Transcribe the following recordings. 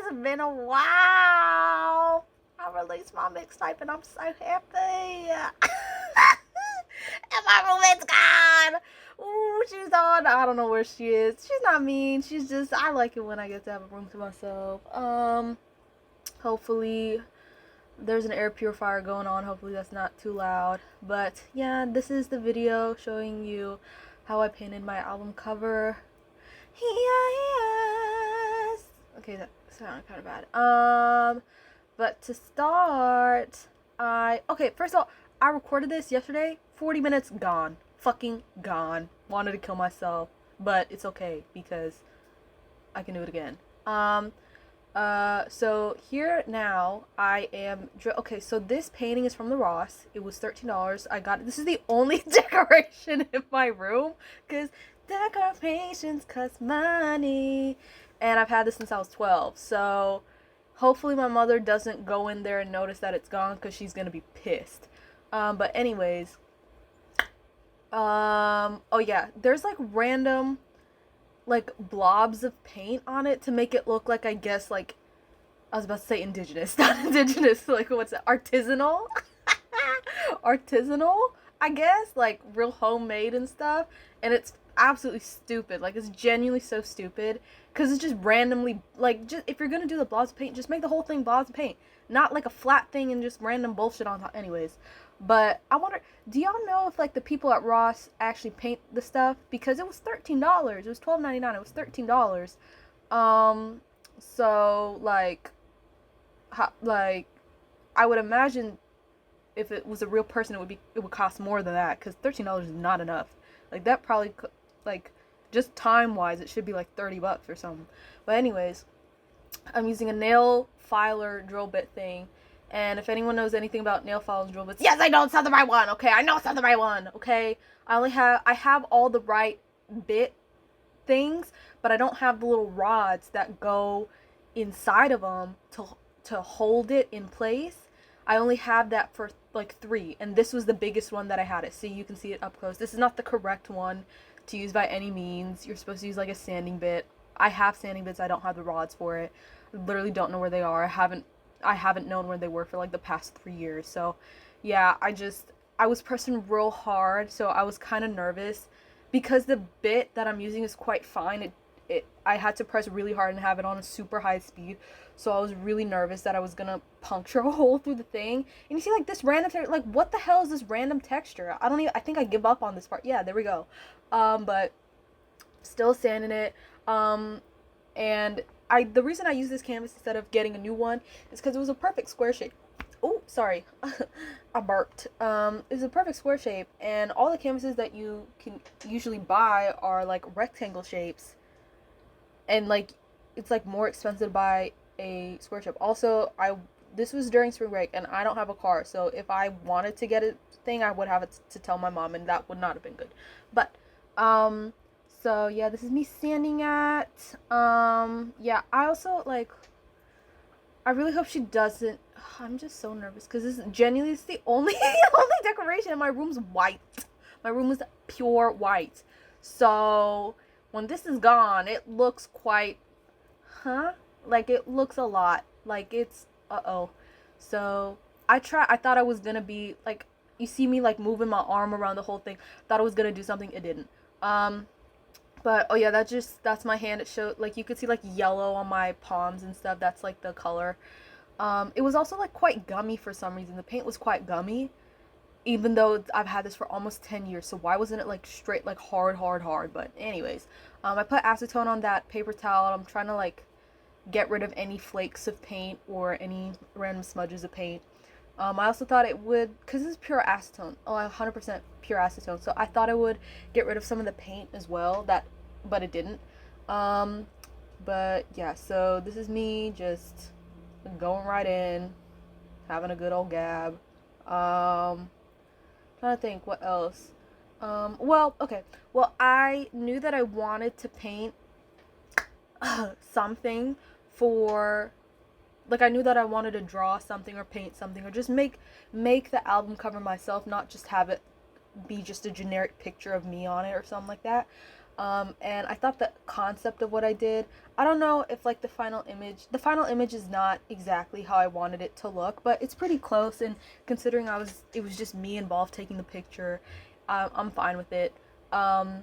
It's been a while. I released my mixtape and I'm so happy. And my roommate's gone. Ooh, she's on. I don't know where she is. She's not mean. She's just, I like it when I get to have a room to myself. Hopefully there's an air purifier going on. Hopefully that's not too loud. But yeah, this is the video showing you how I painted my album cover. Yes. Okay, that sounded kind of bad. But to start, first of all, I recorded this yesterday. 40 minutes gone. Fucking gone. Wanted to kill myself, but it's okay because I can do it again. So here now I am, okay, so this painting is from the Ross. It was $13. I got it. This is the only decoration in my room because decorations cost money. And I've had this since I was 12. So hopefully my mother doesn't go in there and notice that it's gone because she's going to be pissed. But anyways, oh yeah, there's like random like blobs of paint on it to make it look like, I guess, like, I was about to say indigenous, not indigenous, like, what's that, artisanal? Artisanal, I guess, like, real homemade and stuff, and it's absolutely stupid, like, it's genuinely so stupid, because it's just randomly, like, just, if you're gonna do the blobs of paint, just make the whole thing blobs of paint, not like a flat thing and just random bullshit on top, anyways. But I wonder, do y'all know if like the people at Ross actually paint the stuff? Because it was $13. It was $12.99. It was $13. So like, I would imagine if it was a real person, it would cost more than that. Because $13 is not enough. Like that probably like just time wise, it should be like $30 or something. But anyways, I'm using a nail filer drill bit thing. And if anyone knows anything about nail files and drill bits, yes, I know it's not the right one, okay? I know it's not the right one, okay? I have all the right bit things, but I don't have the little rods that go inside of them to hold it in place. I only have that for like 3, and this was the biggest one that I had. See, you can see it up close. This is not the correct one to use by any means. You're supposed to use like a sanding bit. I have sanding bits. I don't have the rods for it. I literally don't know where they are. I haven't known where they were for like the past 3 years. So yeah, I was pressing real hard, so I was kind of nervous because the bit that I'm using is quite fine. I had to press really hard and have it on a super high speed, so I was really nervous that I was gonna puncture a hole through the thing. And you see like this random like, what the hell is this random texture? I think I give up on this part. Yeah, there we go. But still sanding it. And the reason I use this canvas instead of getting a new one is because it was a perfect square shape. Oh, sorry. I burped. It's a perfect square shape, and all the canvases that you can usually buy are like rectangle shapes, and like it's like more expensive to buy a square shape. Also, this was during spring break, and I don't have a car, so if I wanted to get a thing, I would have it to tell my mom, and that would not have been good. But so yeah, this is me standing at, yeah, I also, like, I really hope she doesn't, I'm just so nervous, because this is genuinely, it's the only, only decoration, and my room's white. My room is pure white. So, when this is gone, it looks quite, like, it looks a lot, like, it's, So, I thought I was gonna be, like, you see me, like, moving my arm around the whole thing, thought I was gonna do something, it didn't. But, oh yeah, that's my hand. It showed, like, you could see, like, yellow on my palms and stuff. That's, like, the color. It was also, like, quite gummy for some reason. The paint was quite gummy, even though I've had this for almost 10 years. So why wasn't it, like, straight, like, hard? But anyways, I put acetone on that paper towel. I'm trying to, like, get rid of any flakes of paint or any random smudges of paint. I also thought it would, because this is pure acetone, 100% pure acetone, so I thought it would get rid of some of the paint as well, but it didn't. But yeah, so this is me just going right in, having a good old gab. Trying to think what else. Well, I knew that I wanted to paint something for, like, I knew that I wanted to draw something or paint something or just make the album cover myself, not just have it be just a generic picture of me on it or something like that. And I thought the concept of what I did, I don't know if like the final image is not exactly how I wanted it to look, but it's pretty close. And considering it was just me involved taking the picture, I'm fine with it. Yeah.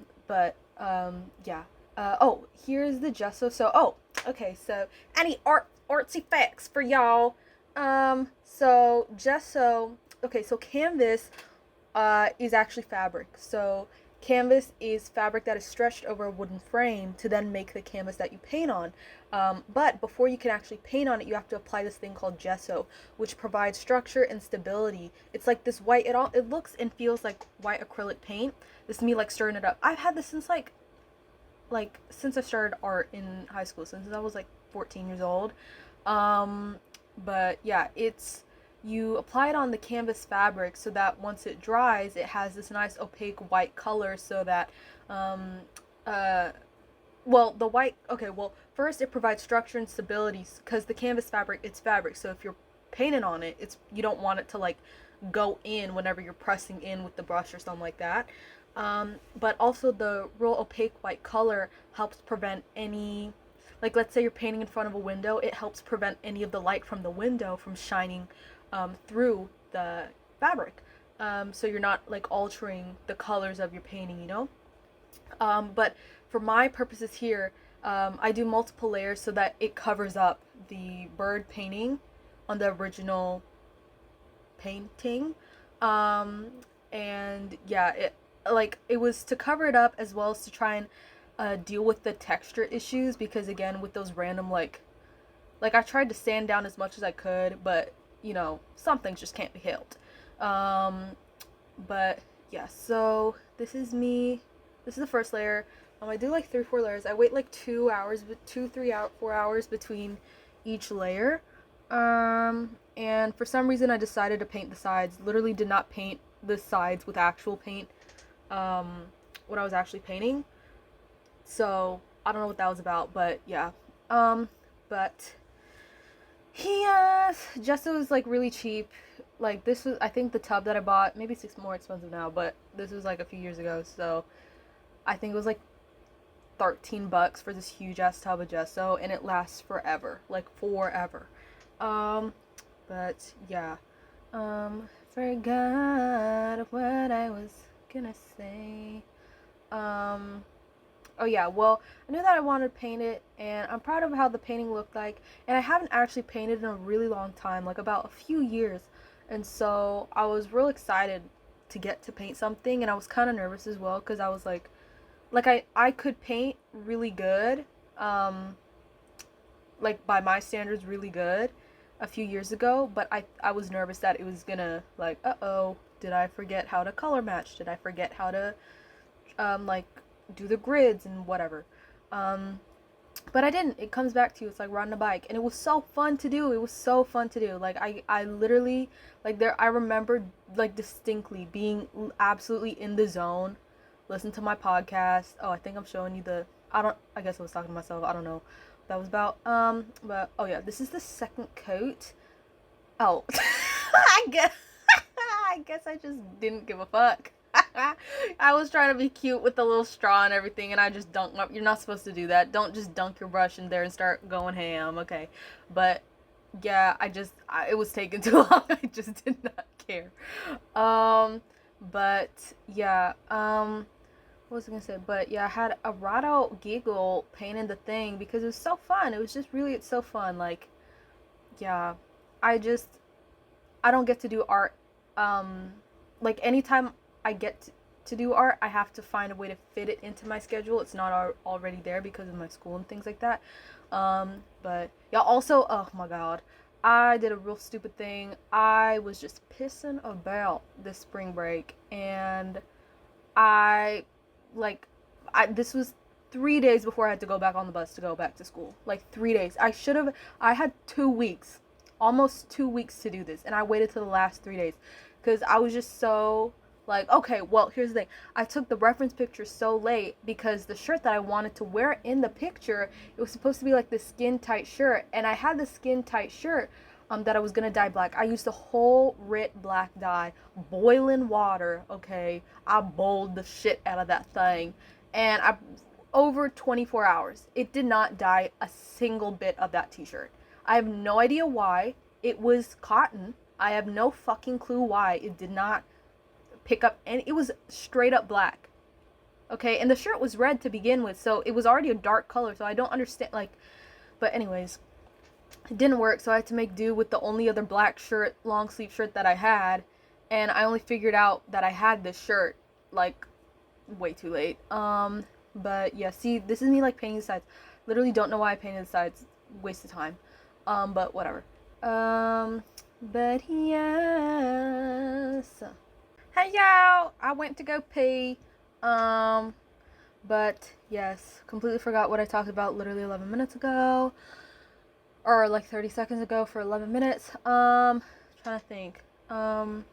Oh, here's the gesso. Okay, so any artsy facts for y'all. So gesso. Okay, so canvas is actually fabric. So canvas is fabric that is stretched over a wooden frame to then make the canvas that you paint on. But before you can actually paint on it, you have to apply this thing called gesso, which provides structure and stability. It's like this white. It looks and feels like white acrylic paint. This is me like stirring it up. I've had this since since I started art in high school, since I was like 14 years old. But yeah, you apply it on the canvas fabric so that once it dries, it has this nice opaque white color so that, the white, okay, well, first it provides structure and stability because the canvas fabric, it's fabric. So if you're painting on it, you don't want it to like go in whenever you're pressing in with the brush or something like that. But also the real opaque white color helps prevent any, like let's say you're painting in front of a window, it helps prevent any of the light from the window from shining through the fabric. So you're not like altering the colors of your painting, you know? But for my purposes here, I do multiple layers so that it covers up the bird painting on the original painting. And yeah, it was to cover it up as well as to try and deal with the texture issues, because again with those random like I tried to sand down as much as I could, but you know, some things just can't be helped. But yeah, so this is me. This is the first layer. I do like 3-4 layers. I wait like 2 hours, 4 hours between each layer. And for some reason I decided to paint the sides. Literally did not paint the sides with actual paint when I was actually painting. So I don't know what that was about, but yeah. But yes, gesso is like really cheap. Like this was, I think the tub that I bought, maybe it's more expensive now, but this was like a few years ago, so I think it was like $13 for this huge ass tub of gesso, and it lasts forever, like forever. But yeah, forgot what I was gonna say. Oh yeah, well, I knew that I wanted to paint it, and I'm proud of how the painting looked like, and I haven't actually painted in a really long time, like about a few years, and so I was real excited to get to paint something, and I was kind of nervous as well, because I was like I could paint really good, like by my standards really good a few years ago, but I was nervous that it was gonna like, uh-oh, did I forget how to color match, did I forget how to like do the grids and whatever. But I didn't. It comes back to you. It's like riding a bike, and it was so fun to do. It was so fun to do. Like I literally I remember like distinctly being absolutely in the zone. Listen to my podcast. Oh, I think I'm showing you the. I guess I was talking to myself. I don't know what that was about. But oh yeah, this is the second coat. Oh, I guess I guess I just didn't give a fuck. I was trying to be cute with the little straw and everything, and I just dunked my. You're not supposed to do that. Don't just dunk your brush in there and start going ham, okay? But yeah, it was taking too long. I just did not care. But yeah, what was I gonna say? But yeah, I had a right out giggle painting the thing because it was so fun. It was just really, it's so fun. Like, yeah, I don't get to do art. Like anytime I get to do art, I have to find a way to fit it into my schedule. It's not already there because of my school and things like that. But yeah, also, oh my god, I did a real stupid thing. I was just pissing about this spring break, and I like this was 3 days before I had to go back on the bus to go back to school. Like 3 days. I had 2 weeks, almost 2 weeks to do this, and I waited till the last 3 days because I was just so like, okay, well, here's the thing. I took the reference picture so late because the shirt that I wanted to wear in the picture, it was supposed to be like this skin tight shirt, and I had the skin tight shirt that I was gonna dye black. I used the whole Rit black dye, boiling water, okay? I boiled the shit out of that thing, and I over 24 hours. It did not dye a single bit of that t-shirt. I have no idea why. It was cotton. I have no fucking clue why it did not pick up any. It was straight up black. Okay, and the shirt was red to begin with, so it was already a dark color, so I don't understand, like, but anyways, it didn't work, so I had to make do with the only other black shirt, long sleeve shirt that I had, and I only figured out that I had this shirt, like, way too late. But yeah, see, this is me, like, painting the sides. Literally don't know why I painted the sides. Waste of time. But whatever. But yes. Hey, y'all! I went to go pee. But yes, completely forgot what I talked about literally 11 minutes ago. Or like 30 seconds ago for 11 minutes. Trying to think. I'm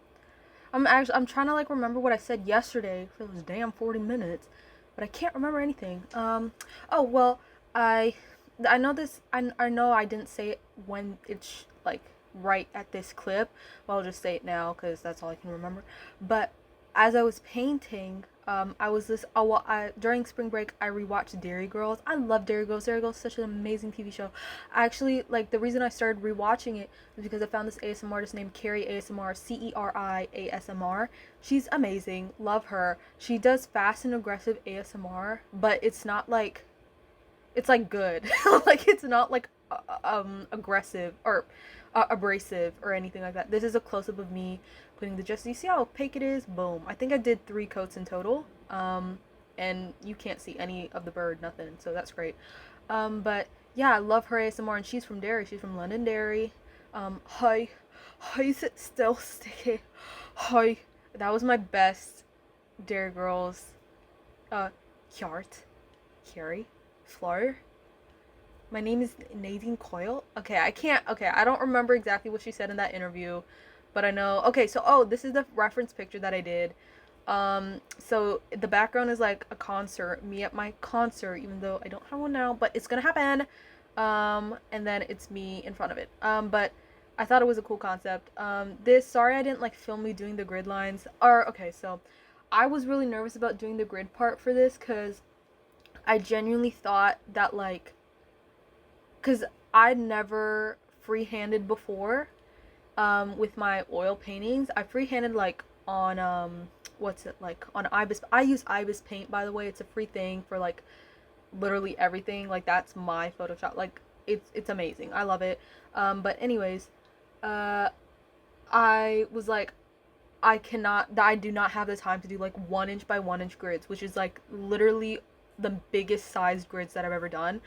trying to like remember what I said yesterday for those damn 40 minutes, but I can't remember anything. Oh well, I know this. I know I didn't say it when it's like right at this clip. Well, I'll just say it now because that's all I can remember. But as I was painting, during spring break I rewatched DERRY Girls. I love DERRY Girls. DERRY Girls is such an amazing TV show. I actually, like, the reason I started rewatching it was because I found this ASMR artist named Ceri ASMR, Ceri ASMR. She's amazing. Love her. She does fast and aggressive ASMR, but it's not like, it's like good. Like, it's not like aggressive or abrasive or anything like that. This is a close-up of me putting the gist. You see how opaque it is? Boom. I think I did 3 coats in total. And you can't see any of the bird, nothing. So that's great. But yeah, I love her ASMR, and she's from Derry. She's from Londonderry. Hi. Hi, is it still sticky? Hi. That was my best DERRY Girls. Carrie. Floor. My name is Nadine Coyle. Okay, I don't remember exactly what she said in that interview, but I know. Okay, so this is the reference picture that I did. So the background is like a concert, me at my concert, even though I don't have one now, but it's gonna happen. And then it's me in front of it. But I thought it was a cool concept. Sorry I didn't like film me doing the grid lines. Okay, so I was really nervous about doing the grid part for this because I genuinely thought that, like, because I'd never freehanded before, with my oil paintings. I freehanded, like, on, what's it, like, on Ibis. I use Ibis Paint, by the way. It's a free thing for, like, literally everything. Like, that's my Photoshop. Like, it's amazing. I love it. But anyways, I was like, I do not have the time to do, like, 1" by 1" grids, which is, like, literally the biggest sized grids that I've ever done.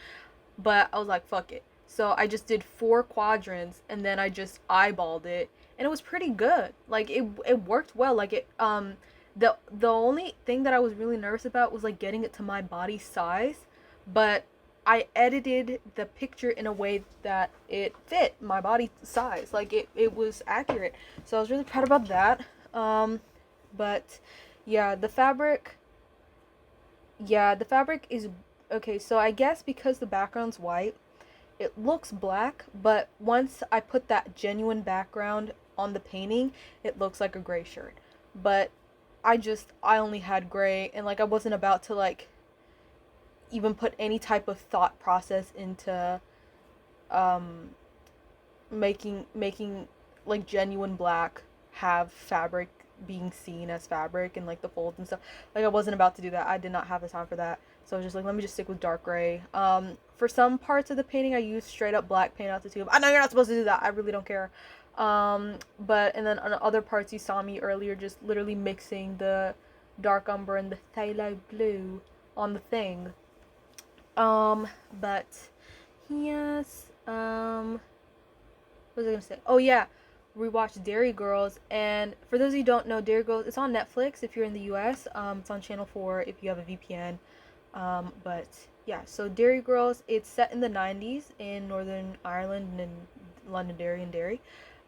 But I was like, fuck it. So I just did 4 quadrants, and then I just eyeballed it, and it was pretty good. Like, it worked well. Like, the only thing that I was really nervous about was, like, getting it to my body size, but I edited the picture in a way that it fit my body size. Like, it was accurate. So I was really proud about that. But yeah, the fabric is okay. So I guess because the background's white, it looks black, but once I put that genuine background on the painting, it looks like a gray shirt. But I only had gray, and, like, I wasn't about to, like, even put any type of thought process into making like genuine black have fabric being seen as fabric, and, like, the folds and stuff. Like, I wasn't about to do that. I did not have the time for that. So I was just like, let me just stick with dark gray. For some parts of the painting, I used straight up black paint out the tube. I know you're not supposed to do that. I really don't care. But, and then on other parts, you saw me earlier just literally mixing the dark umber and the phthalo blue on the thing. But yes, what was I gonna say? Oh yeah, rewatched DERRY Girls, and for those of you who don't know, DERRY Girls, it's on Netflix if you're in the US. It's on Channel 4 if you have a VPN. But yeah, so DERRY Girls, it's set in the 90s in Northern Ireland and Londonderry and Derry.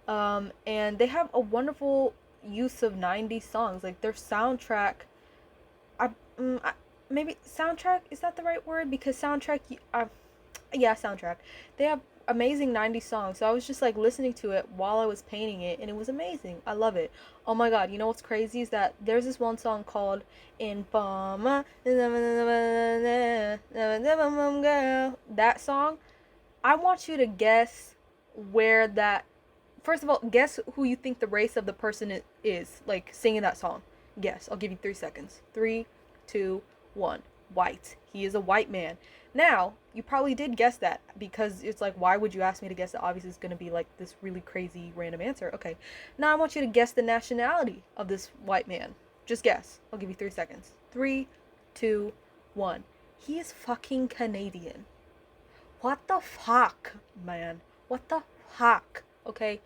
And they have a wonderful use of 90s songs. Like, their soundtrack, maybe soundtrack, is that the right word? Because soundtrack, yeah, soundtrack. They have amazing 90s songs. So I was just like listening to it while I was painting it, and it was amazing. I love it. Oh my god, you know what's crazy is that there's this one song called Informa. That song, I want you to guess where that. First of all, guess who you think the race of the person is, like singing that song. Guess. I'll give you 3 seconds. Three, two, one. White. He is a white man. Now, you probably did guess that because it's like, why would you ask me to guess that? Obviously, it's going to be like this really crazy random answer. Okay. Now, I want you to guess the nationality of this white man. Just guess. I'll give you 3 seconds. Three, two, one. He is fucking Canadian. What the fuck, man? What the fuck? Okay.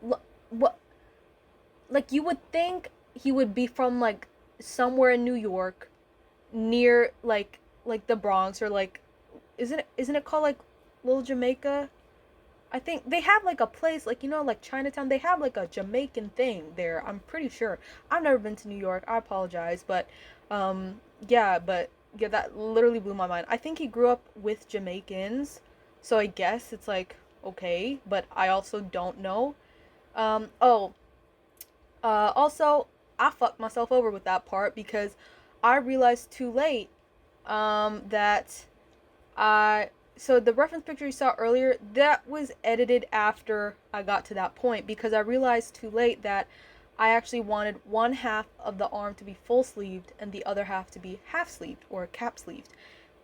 What? Like, you would think he would be from like somewhere in New York, near like the Bronx, or like, isn't it called like Little Jamaica? I think they have like a place, like, like Chinatown. They have like a Jamaican thing there. I'm pretty sure. I've never been to New York. I apologize, but yeah, that literally blew my mind. I think he grew up with Jamaicans, so I guess it's like okay, but I also don't know. Oh, also, I fucked myself over with that part because I realized too late that I so the reference picture you saw earlier, that was edited after I got to that point because I realized too late that I actually wanted one half of the arm to be full sleeved and the other half to be half sleeved or cap sleeved.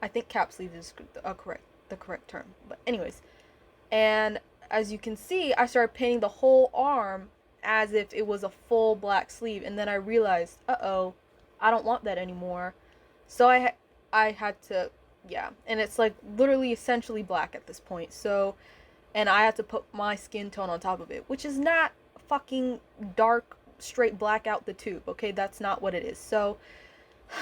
I think cap sleeved is the correct term. But anyways, and as you can see, I started painting the whole arm as if it was a full black sleeve, and then I realized, uh-oh, I don't want that anymore. So I had to, yeah, and it's like literally essentially black at this point. So, and I had to put my skin tone on top of it, which is not fucking dark straight black out the tube. Okay, that's not what it is. So,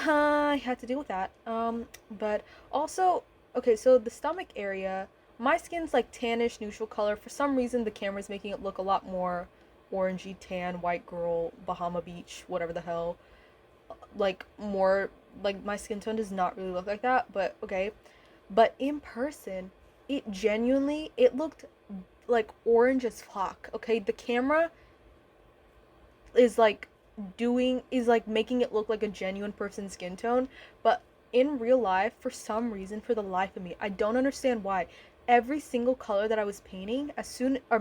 I had to deal with that. But also, okay, so the stomach area, my skin's like tannish neutral color. For some reason, the camera's making it look a lot more orangey tan, white girl, Bahama Beach, whatever the hell. Like more like my skin tone does not really look like that, but okay. But in person, it looked like orange as fuck. Okay, the camera is like is like making it look like a genuine person's skin tone, but in real life, for some reason, for the life of me, I don't understand why, every single color that I was painting,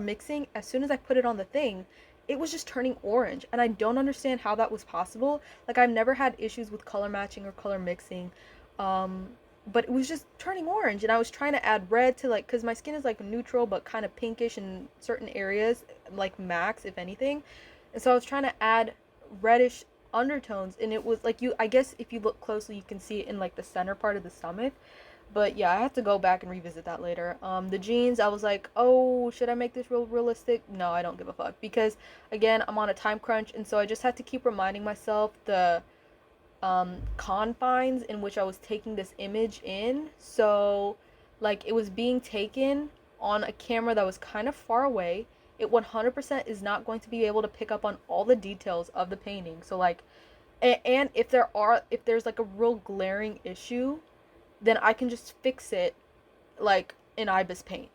mixing, as soon as I put it on the thing, it was just turning orange, and I don't understand how that was possible. Like, I've never had issues with color matching or color mixing, um but it was just turning orange, and I was trying to add red to, like, because my skin is like neutral but kind of pinkish in certain areas, like max if anything, and so I was trying to add reddish undertones, and it was like, I guess if you look closely you can see it in like the center part of the stomach. But yeah, I have to go back and revisit that later. The jeans, I was like, oh, should I make this real realistic? No, I don't give a fuck, because again, I'm on a time crunch, and so I just had to keep reminding myself the confines in which I was taking this image in. So, like, it was being taken on a camera that was kind of far away. It 100% is not going to be able to pick up on all the details of the painting. So, like, and if there's like a real glaring issue, then I can just fix it, like in ibis paint.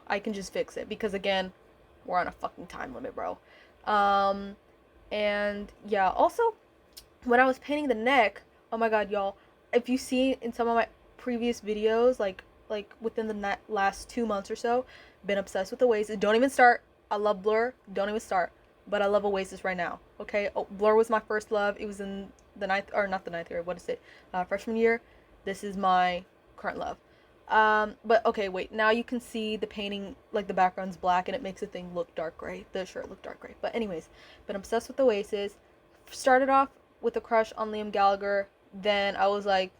I can just fix it because, again, we're on a fucking time limit, bro. um and yeah, also, when I was painting the neck, oh my god, y'all, if you see in some of my previous videos, like within the last 2 months or so, been obsessed with Oasis. Don't even start. I love Blur. Don't even start. But I love Oasis right now. Okay, Blur was my first love. It was in the ninth, or not the ninth grade. What is it? Freshman year. This is my current love. But okay, wait. Now you can see the painting, like the background's black, and it makes the thing look dark gray. The shirt look dark gray. But anyways, been obsessed with Oasis. Started off with a crush on Liam Gallagher. Then I was like,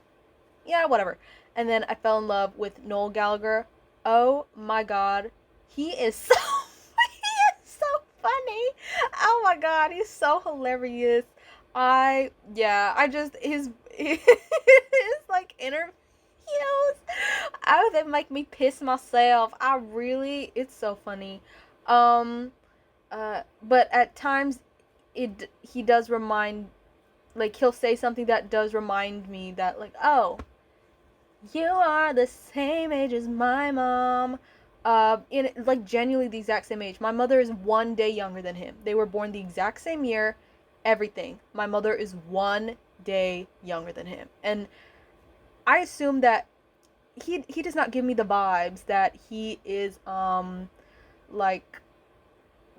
yeah, whatever. And then I fell in love with Noel Gallagher. Oh my god, he is so he is so funny. Oh my god, he's so hilarious. I just his like interviews. Oh, they make me piss myself. It's so funny. Um, but at times, he does remind, like, he'll say something that does remind me that, like, oh, You are the same age as my mom. In like genuinely the exact same age. My mother is 1 day younger than him. They were born the exact same year, everything. My mother is 1 day younger than him. And I assume that he does not give me the vibes that he is like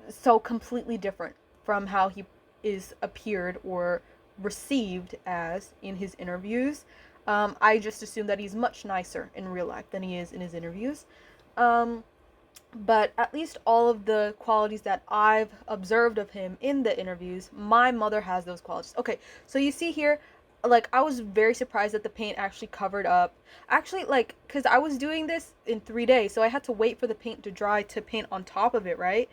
so completely different from how he is appeared or received as in his interviews. I just assume that he's much nicer in real life than he is in his interviews. Um, but at least all of the qualities that I've observed of him in the interviews, my mother has those qualities. Okay, so you see here, like, I was very surprised that the paint actually covered up. Actually, like, because I was doing this in 3 days, so I had to wait for the paint to dry to paint on top of it, right?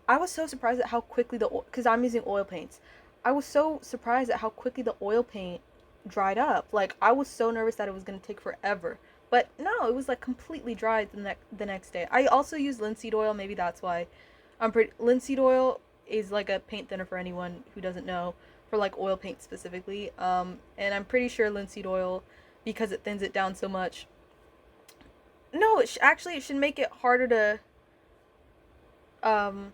I was so surprised at how quickly because I'm using oil paints. I was so surprised at how quickly the oil paint dried up. Like, I was so nervous that it was going to take forever. But no, it was like completely dry the next day. I also use linseed oil, maybe that's why. Linseed oil is like a paint thinner for anyone who doesn't know, for like oil paint specifically. And I'm pretty sure linseed oil, because it thins it down so much. No, actually it should make it harder to um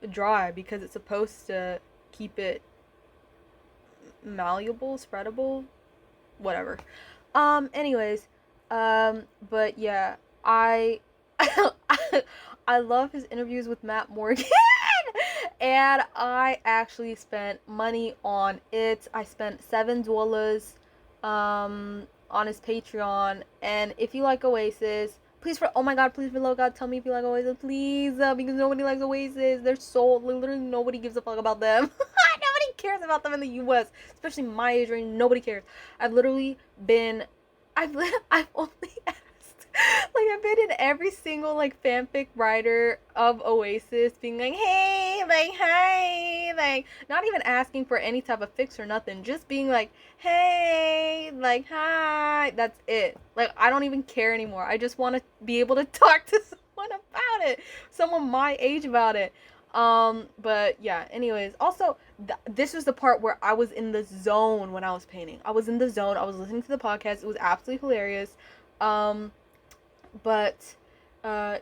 dry, because it's supposed to keep it malleable, spreadable, whatever. Anyways, but yeah, I I love his interviews with Matt Morgan. And I actually spent money on it. I spent $7 on his Patreon. And if you like Oasis, please, for oh my god, please, for love of God, tell me if you like Oasis, please, because nobody likes Oasis. They're so literally nobody gives a fuck about them. Nobody cares about them in the U.S., especially my age range. Nobody cares. I've literally been, I've only like, I've been in every single like fanfic writer of Oasis being like, hey, like, hi, like, not even asking for any type of fix or nothing, just being like, hey, like, hi. That's it. Like, I don't even care anymore. I just want to be able to talk to someone about it, someone my age about it. But yeah, anyways, also this was the part where I was in the zone when I was painting. I was in the zone. I was listening to the podcast. It was absolutely hilarious. um but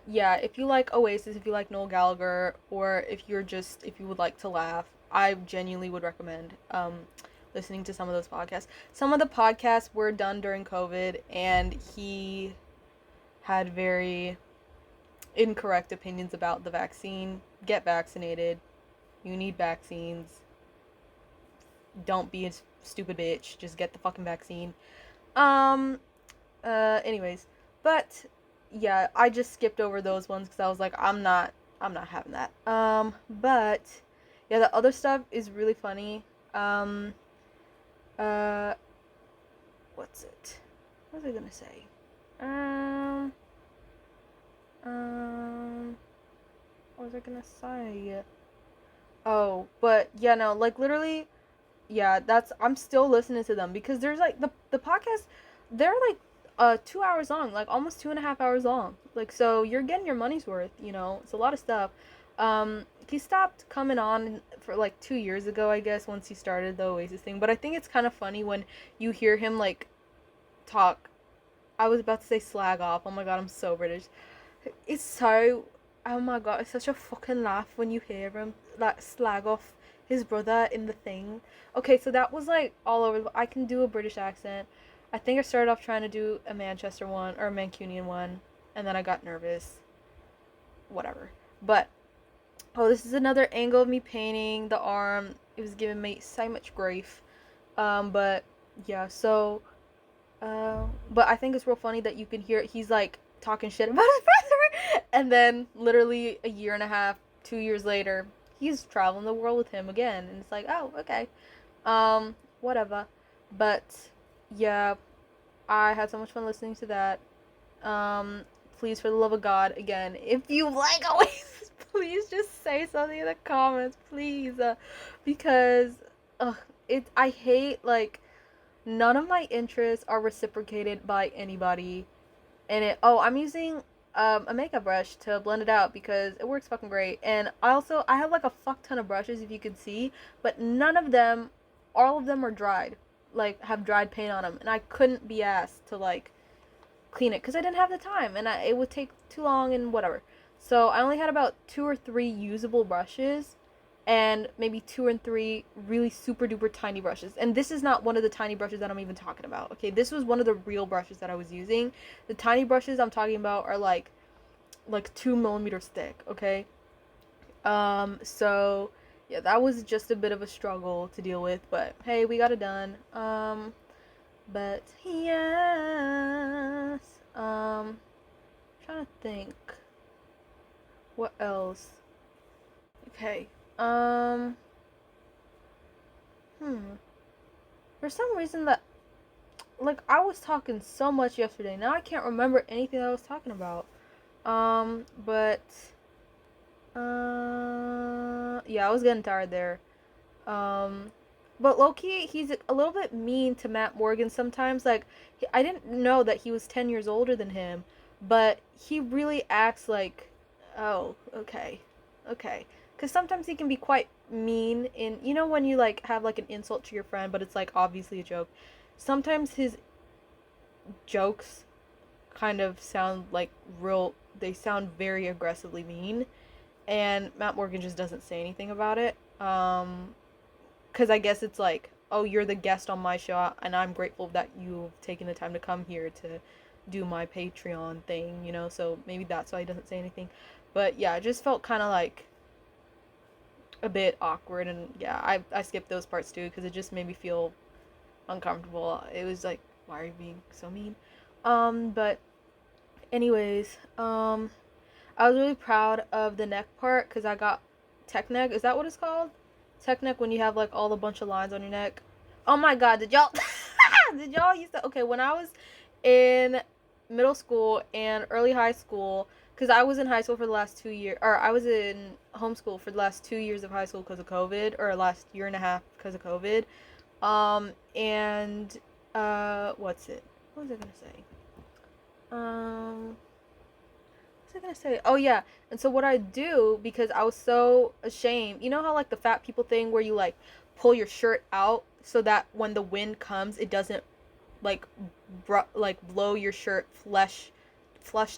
yeah, if you like Oasis, if you like Noel Gallagher, or if you would like to laugh, I genuinely would recommend listening to some of those podcasts. Some of the podcasts were done during COVID, and he had very incorrect opinions about the vaccine. Get vaccinated. You need vaccines. Don't be a stupid bitch. Just get the fucking vaccine. Um anyways, but yeah, I just skipped over those ones because I was like, I'm not having that. But yeah, the other stuff is really funny. Um, uh, what's it? What was I gonna say? Um, um, what was I gonna say? Oh, but yeah, no, like literally, yeah, that's I'm still listening to them because there's like the podcast, they're like 2 hours long, like almost 2.5 hours long. Like, so you're getting your money's worth, you know. It's a lot of stuff. He stopped coming on for like 2 years ago, I guess, once he started the Oasis thing. But I think it's kind of funny when you hear him like talk. I was about to say slag off. Oh my god, I'm so British. It's so, oh my god, it's such a fucking laugh when you hear him like slag off his brother in the thing. Okay, so that was like all over. I can do a British accent. I think I started off trying to do a Manchester one or a Mancunian one, and then I got nervous. Whatever. But oh, this is another angle of me painting the arm. It was giving me so much grief. But yeah, so but I think it's real funny that you can hear he's like talking shit about his brother, and then literally a year and a half, 2 years later, he's traveling the world with him again, and it's like, oh, okay, whatever. But yeah, I had so much fun listening to that. Um, Please, for the love of God, again, if you like Oasis, please just say something in the comments, please, because, I hate, like, none of my interests are reciprocated by anybody. And I'm using a makeup brush to blend it out because it works fucking great. And I have like a fuck ton of brushes, if you could see, but none of them, all of them are dried, like have dried paint on them, and I couldn't be asked to like clean it because I didn't have the time, and it would take too long and whatever. So I only had about 2 or 3 usable brushes, and maybe 2 or 3 really super duper tiny brushes. And this is not one of the tiny brushes that I'm even talking about. Okay, this was one of the real brushes that I was using. The tiny brushes I'm talking about are like 2 millimeters thick. Okay, so yeah, that was just a bit of a struggle to deal with, but hey, we got it done. But yes, trying to think what else. Okay, for some reason that, like, I was talking so much yesterday, now I can't remember anything that I was talking about. But yeah, I was getting tired there. Um, but low-key, he's a little bit mean to Matt Morgan sometimes. Like, I didn't know that he was 10 years older than him, but he really acts like, oh, okay, okay. Because sometimes he can be quite mean in, you know, when you, like, have, like, an insult to your friend, but it's, like, obviously a joke. Sometimes his jokes kind of sound like they sound very aggressively mean, and Matt Morgan just doesn't say anything about it. Because I guess it's like, oh, you're the guest on my show, and I'm grateful that you've taken the time to come here to do my Patreon thing, you know, so maybe that's why he doesn't say anything. But yeah, it just felt kind of like a bit awkward, and yeah, I skipped those parts too, because it just made me feel uncomfortable. It was like, why are you being so mean? But anyways, I was really proud of the neck part, because I got tech neck. Is that what it's called? Tech neck, when you have like all the bunch of lines on your neck. Oh my god, did y'all did y'all used to, okay, when I was in middle school and early high school, because I was in high school for the last 2 years, or I was in homeschool for the last 2 years of high school because of COVID, or last year and a half because of COVID. And what's it? What was I gonna say? What was I gonna say? Oh yeah. And so what I do, because I was so ashamed, you know how like the fat people thing where you like pull your shirt out so that when the wind comes, it doesn't like like blow your shirt flush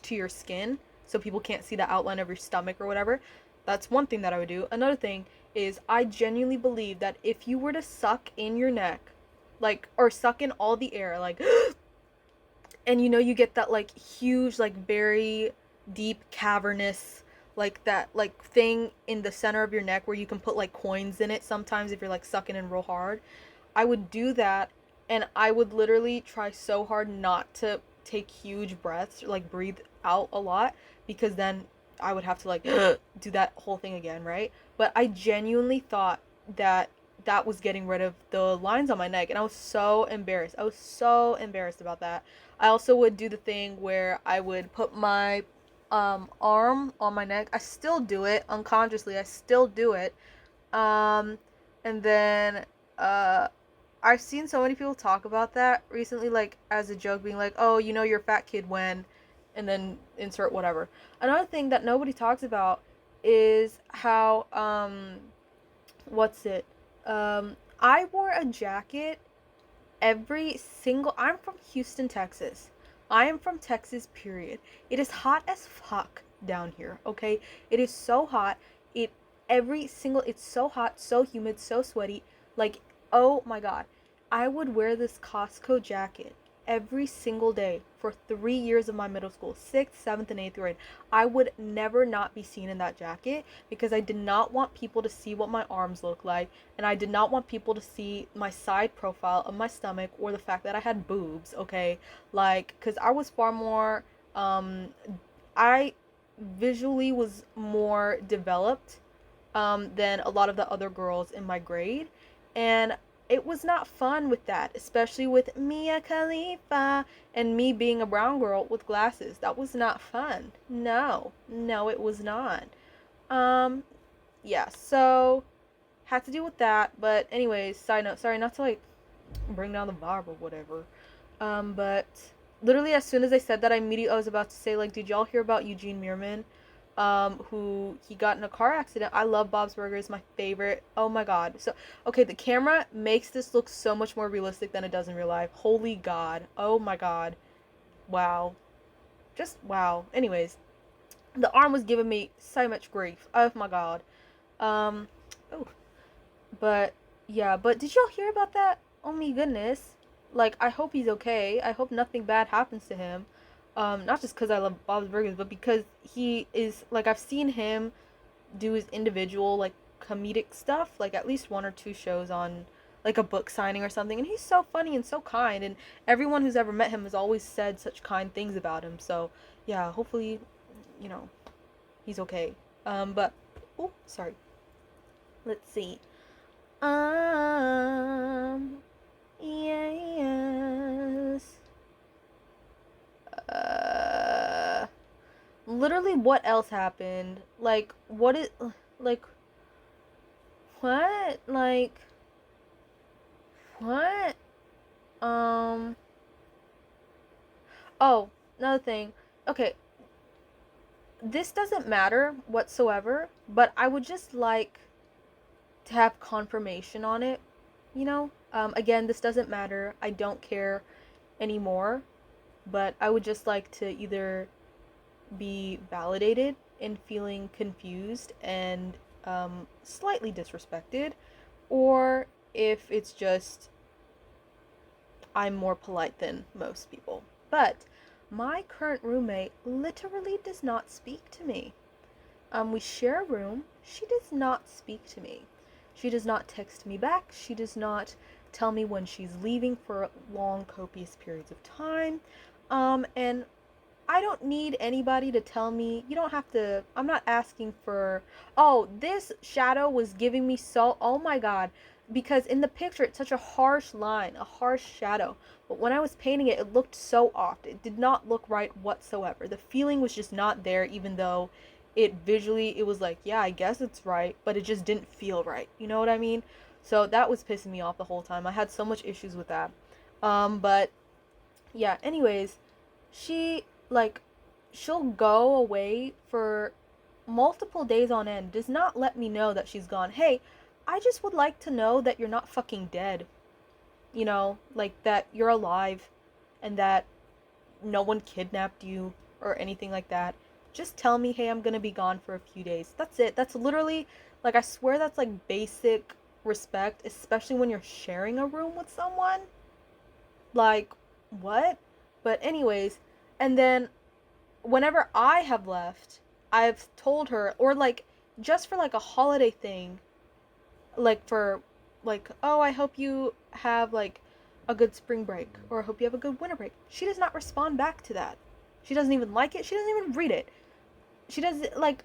to your skin, so people can't see the outline of your stomach or whatever. That's one thing that I would do. Another thing is, I genuinely believe that if you were to suck in your neck, like, or suck in all the air, like, and you know, you get that like huge, like very deep cavernous, like that like thing in the center of your neck where you can put like coins in it sometimes if you're like sucking in real hard. I would do that, and I would literally try so hard not to take huge breaths, like breathe out a lot, because then I would have to like do that whole thing again, right? But I genuinely thought that that was getting rid of the lines on my neck, and I was so embarrassed. I was so embarrassed about that. I also would do the thing where I would put my arm on my neck. I still do it unconsciously. I still do it. Um, and then uh, I've seen so many people talk about that recently, like as a joke, being like, "Oh, you know, you're a fat kid when," and then insert whatever. Another thing that nobody talks about is how what's it? I wore a jacket every single. I'm from Houston, Texas. I am from Texas, period. It is hot as fuck down here, okay? It is so hot. It it's so hot, so humid, so sweaty. Like, oh my god. I would wear this Costco jacket every single day for 3 years of my middle school, 6th, 7th, and 8th grade. I would never not be seen in that jacket because I did not want people to see what my arms look like, and I did not want people to see my side profile of my stomach or the fact that I had boobs, okay? Like, because I was far more, I visually was more developed than a lot of the other girls in my grade. And it was not fun with that, especially with Mia Khalifa and me being a brown girl with glasses. That was not fun. No, no, it was not. Um, yeah, so had to deal with that. But anyways, side note, sorry not to like bring down the vibe or whatever. But literally as soon as I said that, I was about to say, like, did y'all hear about Eugene Meerman? Who he got in a car accident. I love Bob's Burgers, my favorite. Oh my god. So, okay, the camera makes this look so much more realistic than it does in real life. Holy god. Oh my god. Wow. just wow. Anyways, the arm was giving me so much grief. Oh my god. Um, oh, but yeah, but did y'all hear about that? Oh my goodness. Like, I hope he's okay. I hope nothing bad happens to him. Not just because I love Bob's Burgers, but because he is, like, I've seen him do his individual, like, comedic stuff, like, at least one or two shows on, like, a book signing or something, and he's so funny and so kind, and everyone who's ever met him has always said such kind things about him, so, yeah, hopefully, you know, he's okay. But, oh, sorry. Let's see. Um, yes. Uh, Literally, what else happened? Like, what is, like, what? Like, what? Um, oh, another thing. Okay, this doesn't matter whatsoever, but I would just like to have confirmation on it, you know? Again, this doesn't matter. I don't care anymore, but I would just like to either be validated in feeling confused and slightly disrespected, or if it's just I'm more polite than most people. But my current roommate literally does not speak to me. We share a room. She does not speak to me. She does not text me back. She does not tell me when she's leaving for long, copious periods of time. And I don't need anybody to tell me. You don't have to. I'm not asking for, oh, this shadow was giving me so. Oh my god. Because in the picture, it's such a harsh line, a harsh shadow. But when I was painting it, it looked so off. It did not look right whatsoever. The feeling was just not there, even though it visually, it was like, yeah, I guess it's right. But it just didn't feel right. You know what I mean? So that was pissing me off the whole time. I had so much issues with that. But yeah, anyways, she like she'll go away for multiple days on end, does not let me know that she's gone. Hey, I just would like to know that you're not fucking dead. You know, like that you're alive and that no one kidnapped you or anything like that. Just tell me, hey, I'm gonna be gone for a few days. That's it. That's literally, like, I swear that's like basic respect, especially when you're sharing a room with someone. Like, what? But, anyways, and then whenever I have left, I've told her, or like, just for like a holiday thing, like for, like, oh, I hope you have like a good spring break, or I hope you have a good winter break. She does not respond back to that. She doesn't even like it. She doesn't even read it. She does, like,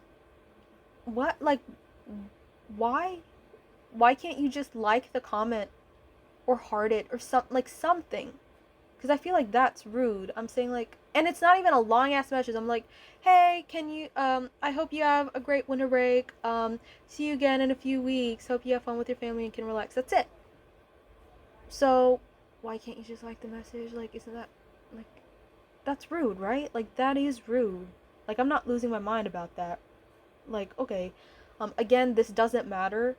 what? Like, why? Why can't you just like the comment or heart it or like something? Because I feel like that's rude. I'm saying, like, and it's not even a long ass message. I'm like, hey, can you, I hope you have a great winter break. See you again in a few weeks. Hope you have fun with your family and can relax. That's it. So, why can't you just like the message? Like, isn't that, like, that's rude, right? Like, that is rude. Like, I'm not losing my mind about that. Like, okay. Again, this doesn't matter.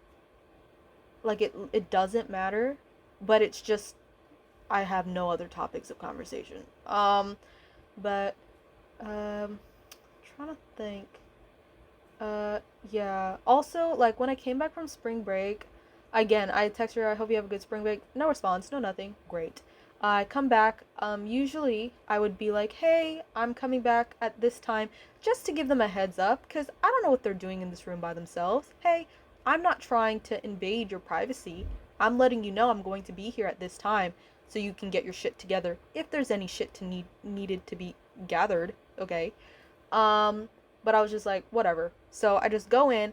Like, it doesn't matter. But it's just, I have no other topics of conversation. But trying to think. Yeah. Also, like when I came back from spring break, again, I text her, I hope you have a good spring break. No response, no nothing. Great. I come back. Usually I would be like, hey, I'm coming back at this time, just to give them a heads up, because I don't know what they're doing in this room by themselves. Hey, I'm not trying to invade your privacy. I'm letting you know I'm going to be here at this time, so you can get your shit together if there's any shit to needed to be gathered. Okay. Um, but I was just like, whatever. So I just go in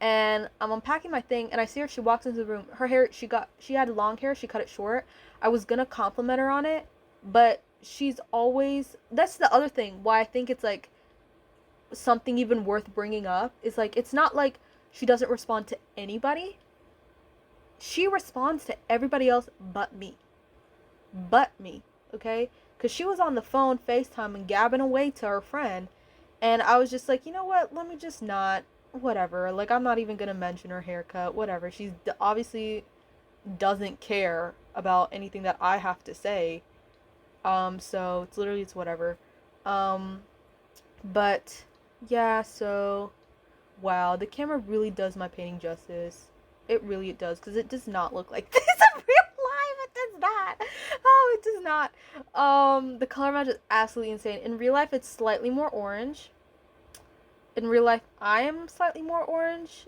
and I'm unpacking my thing and I see her, she walks into the room. Her hair, she had long hair, she cut it short. I was gonna compliment her on it, but she's always, that's the other thing why I think it's like something even worth bringing up is like, it's not like she doesn't respond to anybody. She responds to everybody else but me. But me, okay? Because she was on the phone FaceTime and gabbing away to her friend. And I was just like, you know what? Let me just not. Whatever. Like, I'm not even going to mention her haircut. Whatever. She obviously doesn't care about anything that I have to say. So it's literally, it's whatever. Um, But yeah, so wow, the camera really does my painting justice. It really does, because it does not look like this in real life. It does not. Oh, it does not. The color match is absolutely insane. In real life, it's slightly more orange. In real life, I am slightly more orange.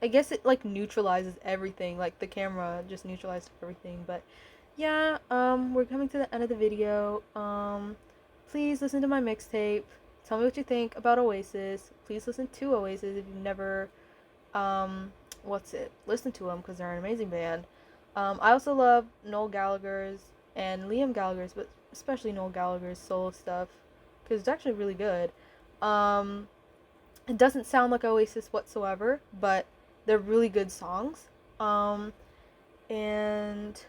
I guess it like neutralizes everything. Like the camera just neutralizes everything. But yeah, we're coming to the end of the video. Please listen to my mixtape. Tell me what you think about Oasis. Please listen to Oasis if you've never, listen to them, because they're an amazing band. I also love Noel Gallagher's and Liam Gallagher's, but especially Noel Gallagher's solo stuff, because it's actually really good. Um, it doesn't sound like Oasis whatsoever, but they're really good songs. Um, and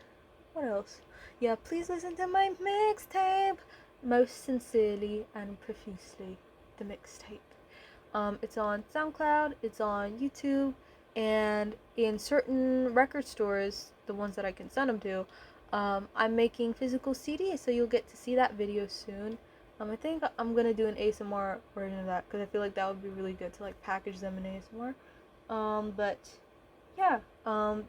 what else? Yeah, please listen to my mixtape. Most sincerely and profusely, the mixtape. It's on SoundCloud, it's on YouTube, and in certain record stores, the ones that I can send them to, I'm making physical CDs, so you'll get to see that video soon. I think I'm gonna do an ASMR version of that, because I feel like that would be really good to like package them in ASMR. But yeah,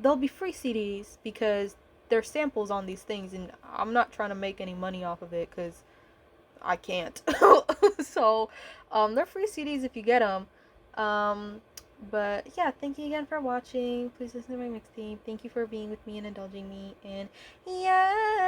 they'll be free CDs because there's samples on these things, and I'm not trying to make any money off of it because I can't. So, they're free CDs if you get them. Um, but yeah, thank you again for watching. Please listen to my mixtape. Thank you for being with me and indulging me. And yeah.